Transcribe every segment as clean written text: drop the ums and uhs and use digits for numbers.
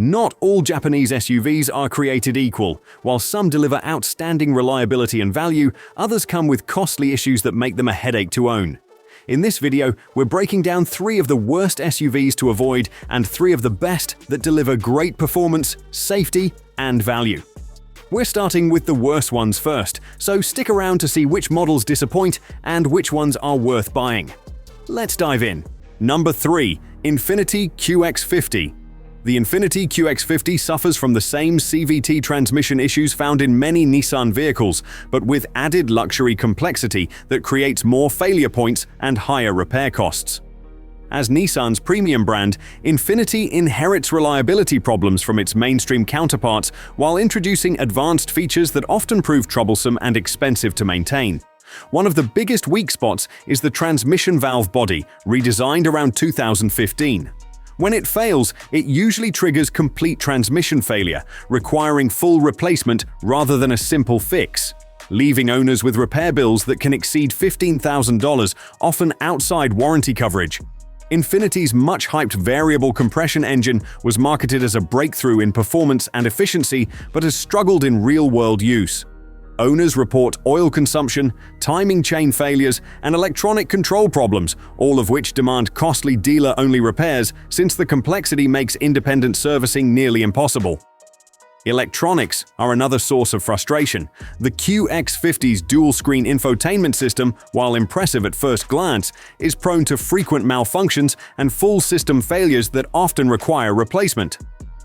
Not all Japanese SUVs are created equal. While some deliver outstanding reliability and value, others come with costly issues that make them a headache to own. In this video, we're breaking down 3 of the worst SUVs to avoid and 3 of the best that deliver great performance, safety, and value. We're starting with the worst ones first, so stick around to see which models disappoint and which ones are worth buying. Let's dive in. Number 3. Infiniti QX50. The Infiniti QX50 suffers from the same CVT transmission issues found in many Nissan vehicles, but with added luxury complexity that creates more failure points and higher repair costs. As Nissan's premium brand, Infiniti inherits reliability problems from its mainstream counterparts while introducing advanced features that often prove troublesome and expensive to maintain. One of the biggest weak spots is the transmission valve body, redesigned around 2015. When it fails, it usually triggers complete transmission failure, requiring full replacement rather than a simple fix, leaving owners with repair bills that can exceed $15,000, often outside warranty coverage. Infiniti's much-hyped variable compression engine was marketed as a breakthrough in performance and efficiency, but has struggled in real-world use. Owners report oil consumption, timing chain failures, and electronic control problems, all of which demand costly dealer-only repairs since the complexity makes independent servicing nearly impossible. Electronics are another source of frustration. The QX50's dual-screen infotainment system, while impressive at first glance, is prone to frequent malfunctions and full system failures that often require replacement.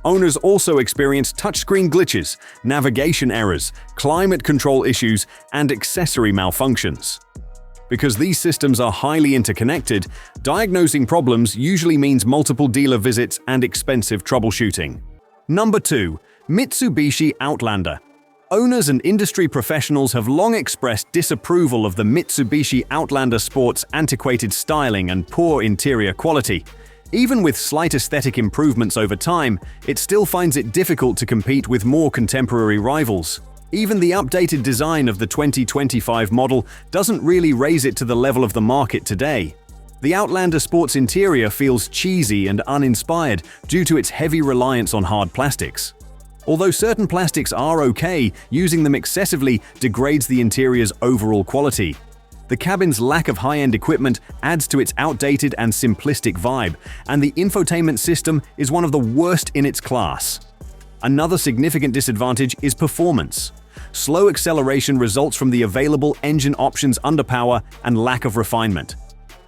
Owners also experience touchscreen glitches, navigation errors, climate control issues, and accessory malfunctions. Because these systems are highly interconnected, diagnosing problems usually means multiple dealer visits and expensive troubleshooting. Number 2. Mitsubishi Outlander. Owners and industry professionals have long expressed disapproval of the Mitsubishi Outlander Sport's antiquated styling and poor interior quality. Even with slight aesthetic improvements over time, it still finds it difficult to compete with more contemporary rivals. Even the updated design of the 2025 model doesn't really raise it to the level of the market today. The Outlander Sport's interior feels cheesy and uninspired due to its heavy reliance on hard plastics. Although certain plastics are okay, using them excessively degrades the interior's overall quality. The cabin's lack of high-end equipment adds to its outdated and simplistic vibe, and the infotainment system is one of the worst in its class. Another significant disadvantage is performance. Slow acceleration results from the available engine options' underpower and lack of refinement.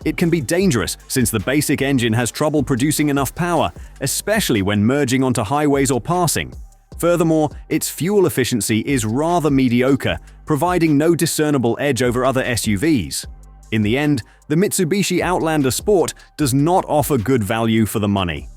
It can be dangerous since the basic engine has trouble producing enough power, especially when merging onto highways or passing. Furthermore, its fuel efficiency is rather mediocre, providing no discernible edge over other SUVs. In the end, the Mitsubishi Outlander Sport does not offer good value for the money.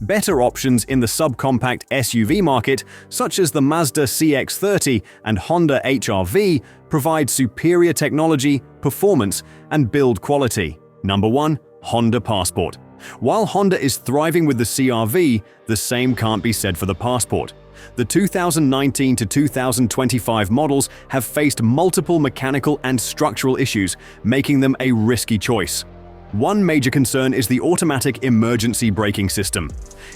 Better options in the subcompact SUV market, such as the Mazda CX-5 and Honda HR-V, provide superior technology, performance, and build quality. Number 1. Honda Passport. While Honda is thriving with the CR-V, the same can't be said for the Passport. The 2019 to 2025 models have faced multiple mechanical and structural issues, making them a risky choice. One major concern is the automatic emergency braking system.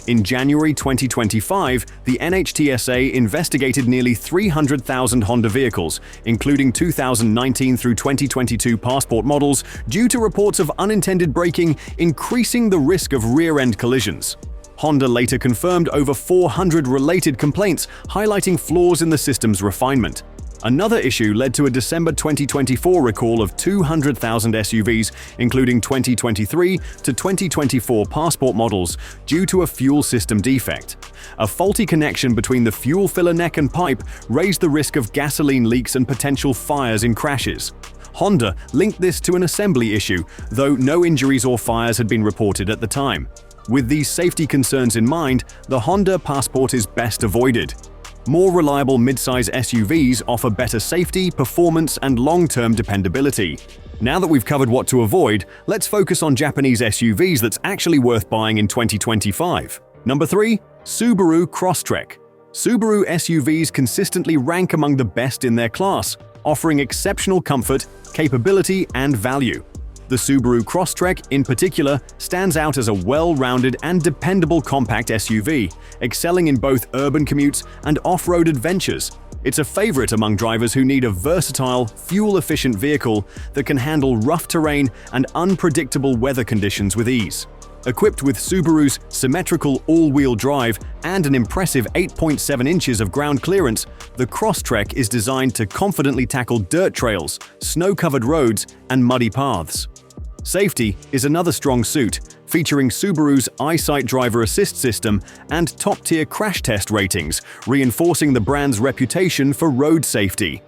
In January 2025, the NHTSA investigated nearly 300,000 Honda vehicles, including 2019 through 2022 Passport models, due to reports of unintended braking increasing the risk of rear-end collisions. Honda later confirmed over 400 related complaints, highlighting flaws in the system's refinement. Another issue led to a December 2024 recall of 200,000 SUVs, including 2023 to 2024 Passport models, due to a fuel system defect. A faulty connection between the fuel filler neck and pipe raised the risk of gasoline leaks and potential fires in crashes. Honda linked this to an assembly issue, though no injuries or fires had been reported at the time. With these safety concerns in mind, the Honda Passport is best avoided. More reliable midsize SUVs offer better safety, performance, and long-term dependability. Now that we've covered what to avoid, let's focus on Japanese SUVs that's actually worth buying in 2025. Number 3. Subaru Crosstrek. Subaru SUVs consistently rank among the best in their class, offering exceptional comfort, capability, and value. The Subaru Crosstrek, in particular, stands out as a well-rounded and dependable compact SUV, excelling in both urban commutes and off-road adventures. It's a favorite among drivers who need a versatile, fuel-efficient vehicle that can handle rough terrain and unpredictable weather conditions with ease. Equipped with Subaru's symmetrical all-wheel drive and an impressive 8.7 inches of ground clearance, the Crosstrek is designed to confidently tackle dirt trails, snow-covered roads, and muddy paths. Safety is another strong suit, featuring Subaru's EyeSight driver assist system and top-tier crash test ratings, reinforcing the brand's reputation for road safety.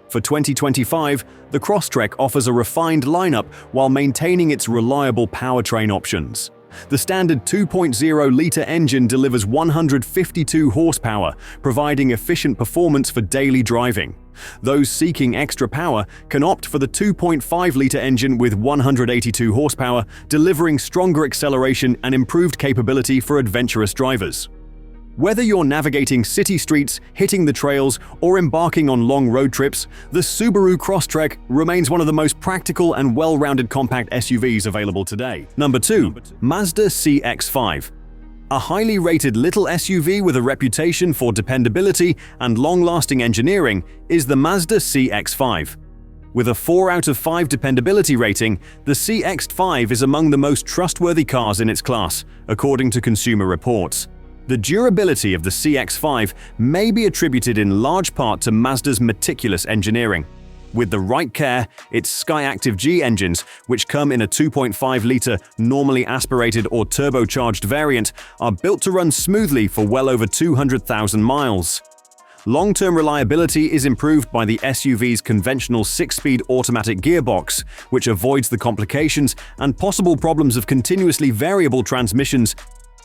For 2025, the Crosstrek offers a refined lineup while maintaining its reliable powertrain options. The standard 2.0-liter engine delivers 152 horsepower, providing efficient performance for daily driving. Those seeking extra power can opt for the 2.5-liter engine with 182 horsepower, delivering stronger acceleration and improved capability for adventurous drivers. Whether you're navigating city streets, hitting the trails, or embarking on long road trips, the Subaru Crosstrek remains one of the most practical and well-rounded compact SUVs available today. Number 2. Mazda CX-5. A highly rated little SUV with a reputation for dependability and long-lasting engineering is the Mazda CX-5. With a 4 out of 5 dependability rating, the CX-5 is among the most trustworthy cars in its class, according to Consumer Reports. The durability of the CX-5 may be attributed in large part to Mazda's meticulous engineering. With the right care, its Skyactiv G engines, which come in a 2.5-liter normally aspirated or turbocharged variant, are built to run smoothly for well over 200,000 miles. Long-term reliability is improved by the SUV's conventional 6-speed automatic gearbox, which avoids the complications and possible problems of continuously variable transmissions.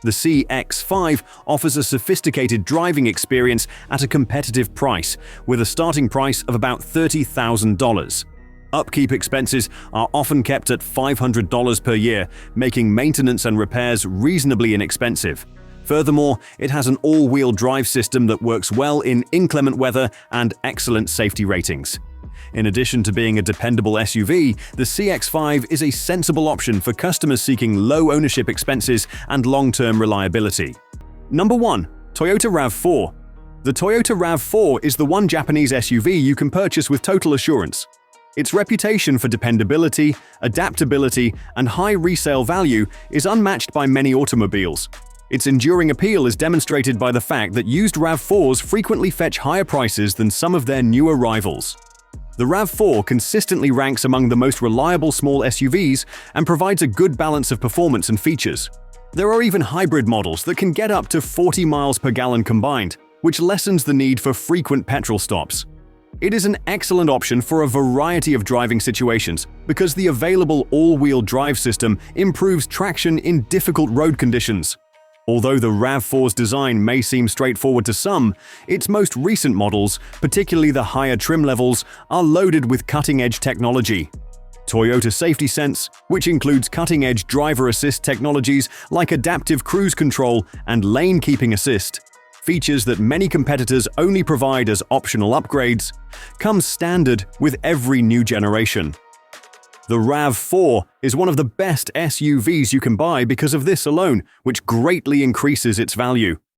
The CX-5 offers a sophisticated driving experience at a competitive price, with a starting price of about $30,000. Upkeep expenses are often kept at $500 per year, making maintenance and repairs reasonably inexpensive. Furthermore, it has an all-wheel drive system that works well in inclement weather and excellent safety ratings. In addition to being a dependable SUV, the CX-5 is a sensible option for customers seeking low ownership expenses and long-term reliability. Number 1. Toyota RAV4. The Toyota RAV4 is the one Japanese SUV you can purchase with total assurance. Its reputation for dependability, adaptability, and high resale value is unmatched by many automobiles. Its enduring appeal is demonstrated by the fact that used RAV4s frequently fetch higher prices than some of their newer rivals. The RAV4 consistently ranks among the most reliable small SUVs and provides a good balance of performance and features. There are even hybrid models that can get up to 40 miles per gallon combined, which lessens the need for frequent petrol stops. It is an excellent option for a variety of driving situations because the available all-wheel drive system improves traction in difficult road conditions. Although the RAV4's design may seem straightforward to some, its most recent models, particularly the higher trim levels, are loaded with cutting-edge technology. Toyota Safety Sense, which includes cutting-edge driver assist technologies like adaptive cruise control and lane keeping assist, features that many competitors only provide as optional upgrades, comes standard with every new generation. The RAV4 is one of the best SUVs you can buy because of this alone, which greatly increases its value.